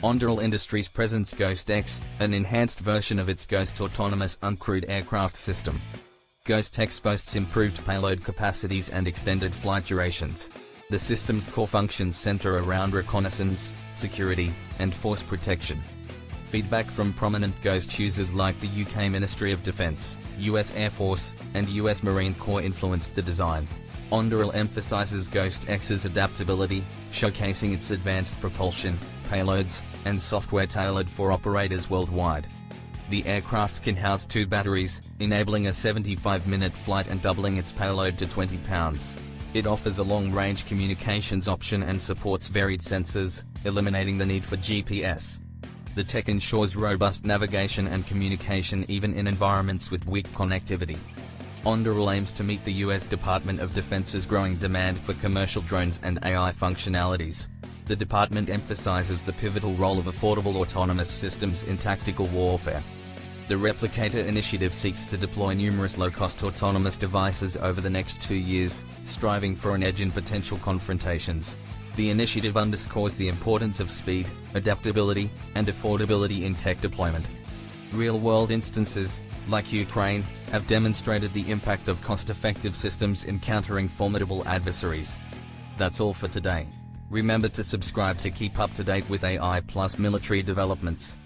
Anduril Industries presents Ghost X, an enhanced version of its Ghost autonomous uncrewed aircraft system. Ghost X boasts improved payload capacities and extended flight durations. The system's core functions center around reconnaissance, security, and force protection. Feedback from prominent Ghost users like the UK Ministry of Defence, US Air Force, and US Marine Corps influenced the design. Anduril emphasizes Ghost X's adaptability, showcasing its advanced propulsion, payloads, and software tailored for operators worldwide. The aircraft can house 2 batteries, enabling a 75-minute flight and doubling its payload to 20 pounds. It offers a long-range communications option and supports varied sensors, eliminating the need for GPS. The tech ensures robust navigation and communication even in environments with weak connectivity. Anduril aims to meet the US Department of Defense's growing demand for commercial drones and AI functionalities. The department emphasizes the pivotal role of affordable autonomous systems in tactical warfare. The Replicator initiative seeks to deploy numerous low-cost autonomous devices over the next 2 years, striving for an edge in potential confrontations. The initiative underscores the importance of speed, adaptability, and affordability in tech deployment. Real-world instances, like Ukraine, have demonstrated the impact of cost-effective systems in countering formidable adversaries. That's all for today. Remember to subscribe to keep up to date with AI plus military developments.